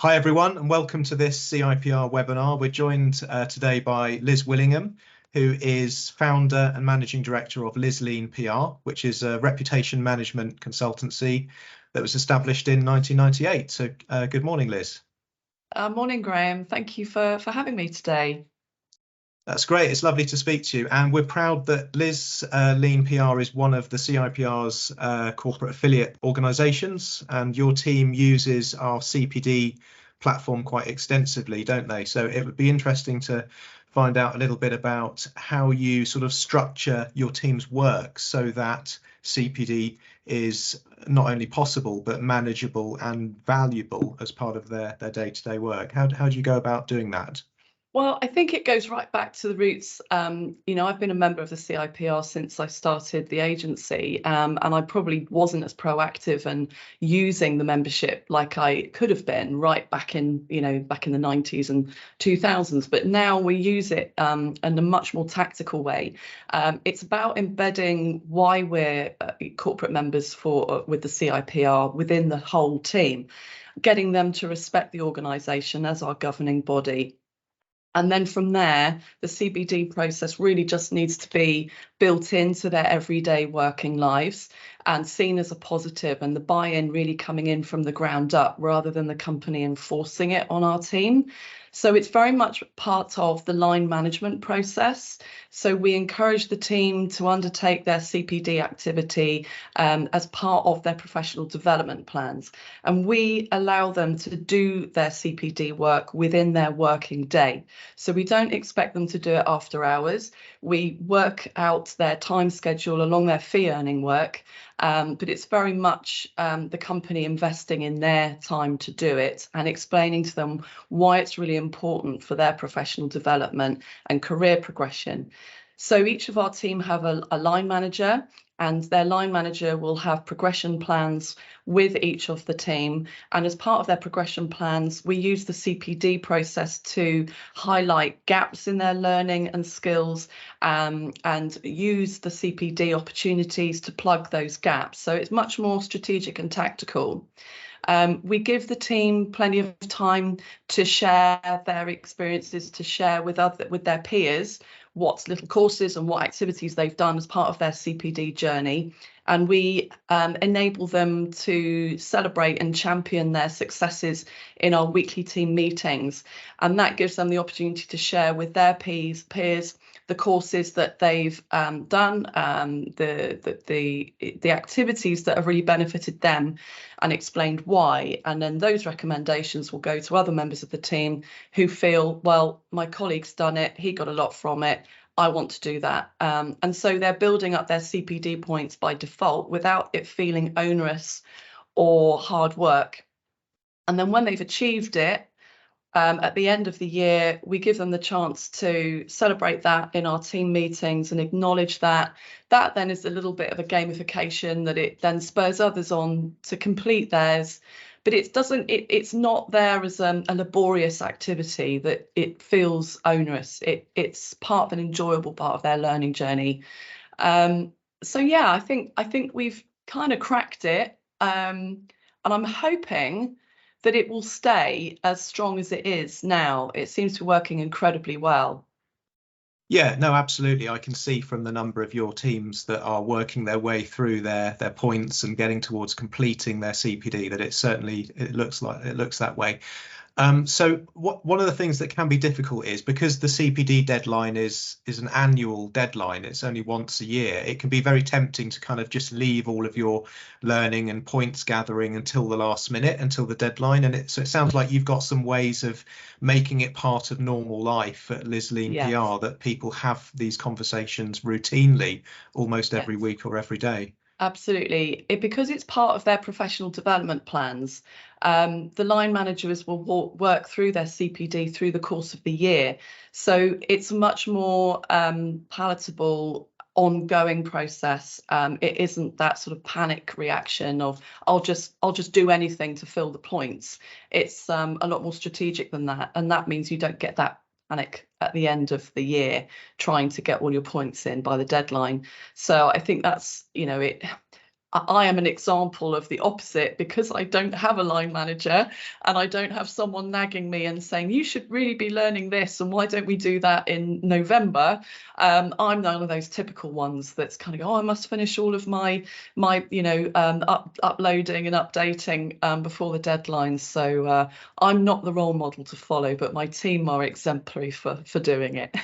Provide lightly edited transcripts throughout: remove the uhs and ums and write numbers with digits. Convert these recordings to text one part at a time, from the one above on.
Hi everyone, and welcome to this CIPR webinar. We're joined today by Liz Willingham, who is founder and managing director of Liz Lean PR, which is a reputation management consultancy that was established in 1998. So good morning, Liz. Morning, Graham. Thank you for having me today. That's great. It's lovely to speak to you. And we're proud that Liz Lean PR is one of the CIPR's corporate affiliate organisations, and your team uses our CPD platform quite extensively, don't they? So it would be interesting to find out a little bit about how you sort of structure your team's work so that CPD is not only possible, but manageable and valuable as part of their day-to-day work. How do you go about doing that? Well, I think it goes right back to the roots. I've been a member of the CIPR since I started the agency, and I probably wasn't as proactive and using the membership like I could have been right back in the 90s and 2000s. But now we use it in a much more tactical way. It's about embedding why we're corporate members with the CIPR within the whole team, getting them to respect the organisation as our governing body. And then from there, the CBD process really just needs to be built into their everyday working lives and seen as a positive, and the buy-in really coming in from the ground up rather than the company enforcing it on our team. So it's very much part of the line management process. So we encourage the team to undertake their CPD activity as part of their professional development plans. And we allow them to do their CPD work within their working day. So we don't expect them to do it after hours. We work out their time schedule along their fee earning work, but it's very much the company investing in their time to do it and explaining to them why it's really important for their professional development and career progression. So each of our team have a line manager, and their line manager will have progression plans with each of the team. And as part of their progression plans, we use the CPD process to highlight gaps in their learning and skills, and use the CPD opportunities to plug those gaps. So it's much more strategic and tactical. We give the team plenty of time to share their experiences, to share with their peers what little courses and what activities they've done as part of their CPD journey. And we enable them to celebrate and champion their successes in our weekly team meetings. And that gives them the opportunity to share with their peers the courses that they've done, the activities that have really benefited them, and explained why. And then those recommendations will go to other members of the team who feel, well, my colleague's done it, he got a lot from it, I want to do that. And so they're building up their CPD points by default without it feeling onerous or hard work. And then when they've achieved it, at the end of the year, we give them the chance to celebrate that in our team meetings and acknowledge that. That then is a little bit of a gamification that it then spurs others on to complete theirs. But it's not there as a laborious activity that it feels onerous. It's part of an enjoyable part of their learning journey. So yeah, I think we've kind of cracked it, and I'm hoping that it will stay as strong as it is now. It seems to be working incredibly well. Yeah, no, absolutely. I can see from the number of your teams that are working their way through their points and getting towards completing their CPD that it looks that way. So one of the things that can be difficult is because the CPD deadline is an annual deadline, it's only once a year, it can be very tempting to kind of just leave all of your learning and points gathering until the last minute, until the deadline. And so it sounds like you've got some ways of making it part of normal life at Liz Lean PR, that people have these conversations routinely, almost every week or every day. Absolutely. Because it's part of their professional development plans, the line managers will work through their CPD through the course of the year. So it's a much more palatable, ongoing process. It isn't that sort of panic reaction of I'll just do anything to fill the points. It's a lot more strategic than that, and that means you don't get that panic at the end of the year trying to get all your points in by the deadline. So I think that's, I am an example of the opposite, because I don't have a line manager and I don't have someone nagging me and saying, you should really be learning this, and why don't we do that in November? I'm one of those typical ones that's kind of, oh, I must finish all of my uploading and updating before the deadline. So I'm not the role model to follow, but my team are exemplary for doing it.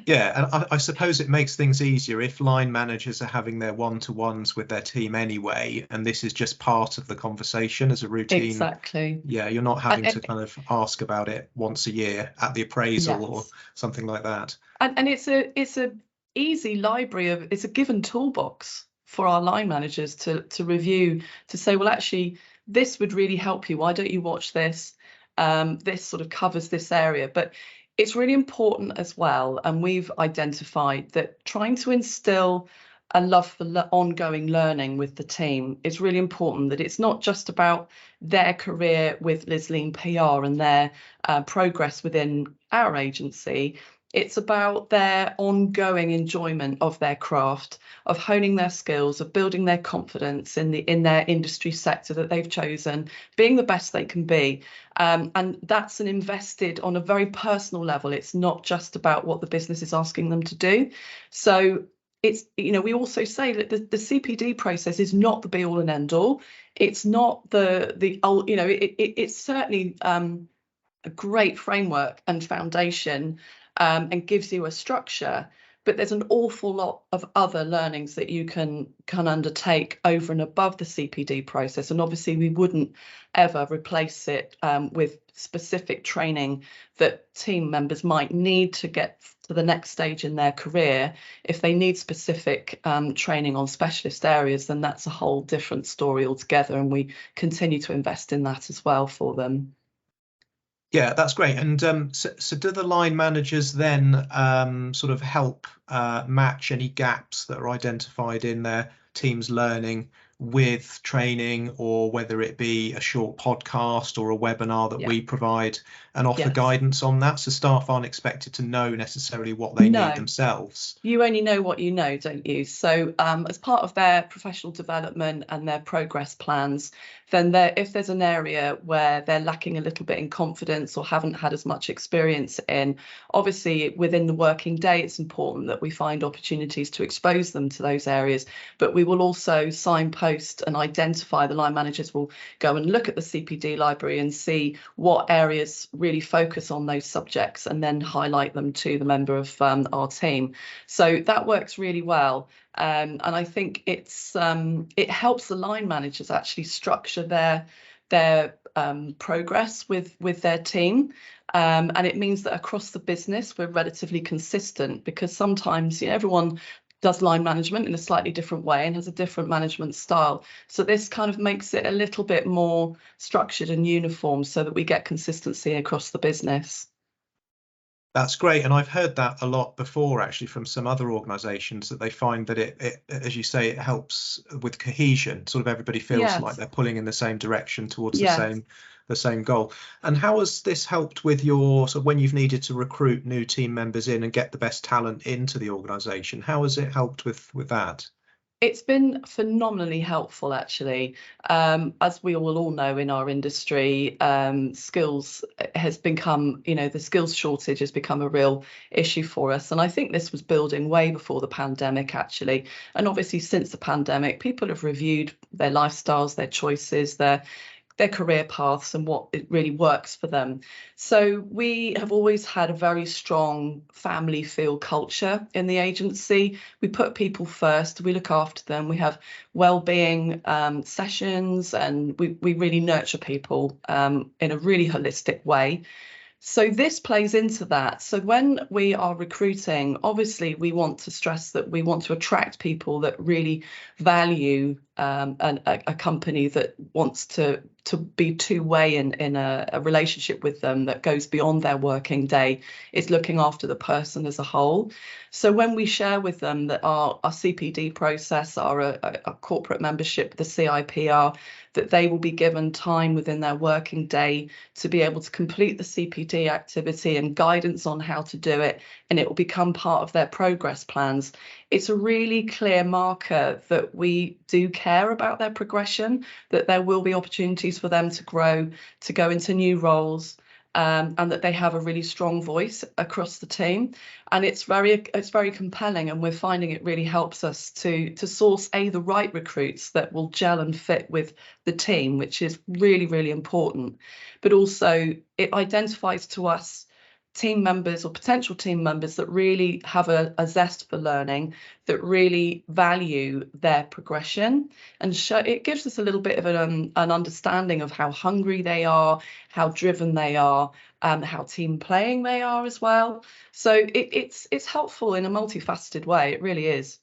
Yeah, and I suppose it makes things easier if line managers are having their one-to-ones with their team anyway, and this is just part of the conversation as a routine. Exactly. Yeah, you're not having to kind of ask about it once a year at the appraisal or Yes. something like that. And it's a easy library of, it's a given toolbox for our line managers to review, to say, well, actually, this would really help you. Why don't you watch this? This sort of covers this area. But it's really important as well, and we've identified that trying to instill a love for ongoing learning with the team is really important, that it's not just about their career with Lisleen PR and their progress within our agency. It's about their ongoing enjoyment of their craft, of honing their skills, of building their confidence in their industry sector that they've chosen, being the best they can be. And that's an invested on a very personal level. It's not just about what the business is asking them to do. So it's, we also say that the CPD process is not the be all and end all. It's not it's certainly a great framework and foundation, and gives you a structure, but there's an awful lot of other learnings that you can undertake over and above the CPD process. And obviously we wouldn't ever replace it with specific training that team members might need to get to the next stage in their career. If they need specific training on specialist areas, then that's a whole different story altogether, and we continue to invest in that as well for them. Yeah, that's great. And so do the line managers then sort of help match any gaps that are identified in their team's learning with training, or whether it be a short podcast or a webinar that we provide, and offer guidance on that, so staff aren't expected to know necessarily what they need themselves? You only know what you know, don't you? So as part of their professional development and their progress plans, then if there's an area where they're lacking a little bit in confidence or haven't had as much experience in, obviously within the working day, it's important that we find opportunities to expose them to those areas. But we will also signpost and identify, the line managers will go and look at the CPD library and see what areas really focus on those subjects, and then highlight them to the member of our team. So that works really well. And I think it helps the line managers actually structure their progress with their team. And it means that across the business, we're relatively consistent, because sometimes everyone does line management in a slightly different way and has a different management style. So this kind of makes it a little bit more structured and uniform, so that we get consistency across the business. That's great. And I've heard that a lot before, actually, from some other organizations, that they find that it, as you say, it helps with cohesion. Sort of everybody feels like they're pulling in the same direction towards the same goal. And how has this helped with when you've needed to recruit new team members in and get the best talent into the organization? How has it helped with that? It's been phenomenally helpful, actually. As we will all know in our industry, skills has become, the skills shortage has become a real issue for us. And I think this was building way before the pandemic, actually. And obviously, since the pandemic, people have reviewed their lifestyles, their choices, their career paths, and what it really works for them. So we have always had a very strong family feel culture in the agency. We put people first, we look after them, we have well-being sessions, and we really nurture people in a really holistic way. So this plays into that. So when we are recruiting, obviously we want to stress that we want to attract people that really value a company that wants to be two-way in a relationship with them that goes beyond their working day, is looking after the person as a whole. So when we share with them that our CPD process, our corporate membership, the CIPR, that they will be given time within their working day to be able to complete the CPD activity and guidance on how to do it, and it will become part of their progress plans. It's a really clear marker that we do care care about their progression, that there will be opportunities for them to grow, to go into new roles, and that they have a really strong voice across the team. And it's very compelling, and we're finding it really helps us to source the right recruits that will gel and fit with the team, which is really, really important. But also it identifies to us team members or potential team members that really have a zest for learning, that really value their progression, and it gives us a little bit of an understanding of how hungry they are, how driven they are, how team playing they are as well. So it's helpful in a multifaceted way. It really is.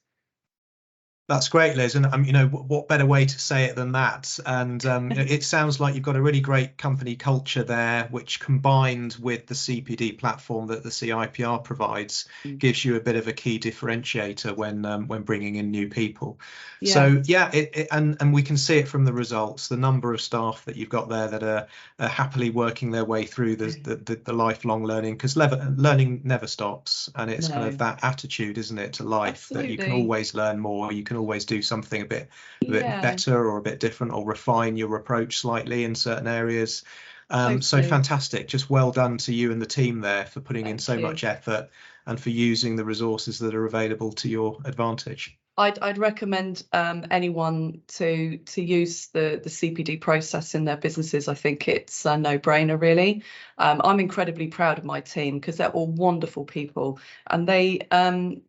That's great, Liz. And you know, what better way to say it than that? And it sounds like you've got a really great company culture there, which combined with the CPD platform that the CIPR provides, gives you a bit of a key differentiator when bringing in new people. Yeah. So yeah, and we can see it from the results, the number of staff that you've got there that are happily working their way through the lifelong learning, because learning never stops, and it's kind of that attitude, isn't it, to life, that you can always learn more, you can always do something a bit better or a bit different, or refine your approach slightly in certain areas. So fantastic, just well done to you and the team there for putting in so much effort and for using the resources that are available to your advantage. I'd recommend anyone to use the CPD process in their businesses. I think it's a no-brainer, really. I'm incredibly proud of my team because they're all wonderful people, and they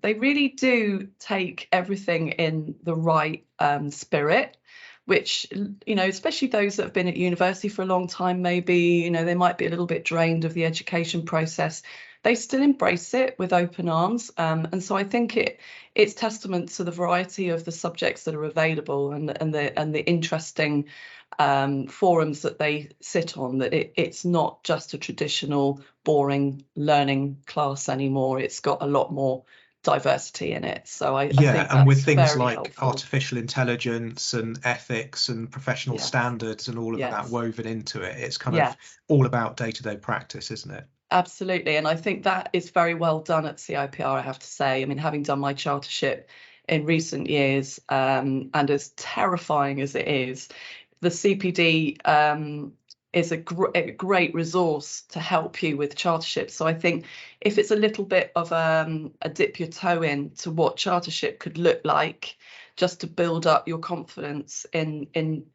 really do take everything in the right spirit, which, you know, especially those that have been at university for a long time, maybe, you know, they might be a little bit drained of the education process. They still embrace it with open arms, and so I think it's testament to the variety of the subjects that are available, and the interesting forums that they sit on, that it's not just a traditional boring learning class anymore. It's got a lot more diversity in it. So I think and with things like helpful. Artificial intelligence and ethics and professional standards and all of that woven into it, it's kind of all about day-to-day practice, isn't it? Absolutely. And I think that is very well done at CIPR, I have to say. I mean, having done my chartership in recent years, and as terrifying as it is, the CPD is a great resource to help you with chartership. So I think if it's a little bit of a dip your toe in to what chartership could look like, just to build up your confidence in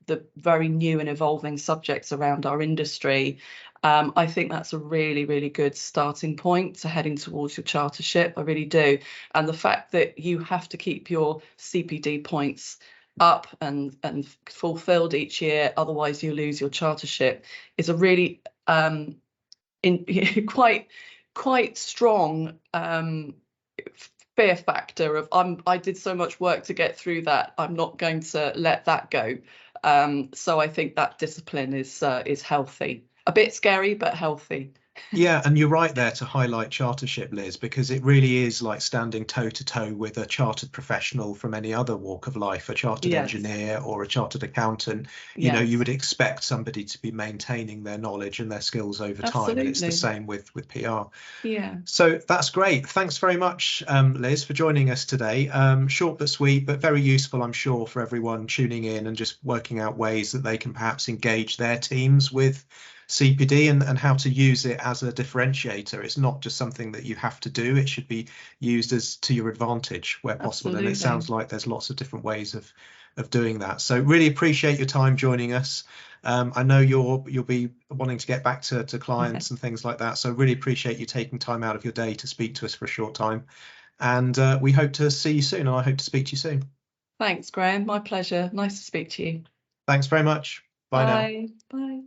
the very new and evolving subjects around our industry, I think that's a really, really good starting point to heading towards your chartership. I really do. And the fact that you have to keep your CPD points up and fulfilled each year, otherwise you lose your chartership, is a really quite strong fear factor of I did so much work to get through that, I'm not going to let that go. So I think that discipline is healthy. A bit scary, but healthy. Yeah, and you're right there to highlight chartership, Liz, because it really is like standing toe to toe with a chartered professional from any other walk of life, a chartered engineer or a chartered accountant. You know, you would expect somebody to be maintaining their knowledge and their skills over time, and it's the same with PR. Yeah. So that's great. Thanks very much, Liz, for joining us today. Short but sweet, but very useful, I'm sure, for everyone tuning in and just working out ways that they can perhaps engage their teams with CPD and how to use it as a differentiator. It's not just something that you have to do. It should be used as to your advantage where possible. Absolutely. And it sounds like there's lots of different ways of doing that. So really appreciate your time joining us. I know you'll be wanting to get back to clients and things like that. So really appreciate you taking time out of your day to speak to us for a short time. And we hope to see you soon. And I hope to speak to you soon. Thanks, Graham. My pleasure. Nice to speak to you. Thanks very much. Bye now. Bye.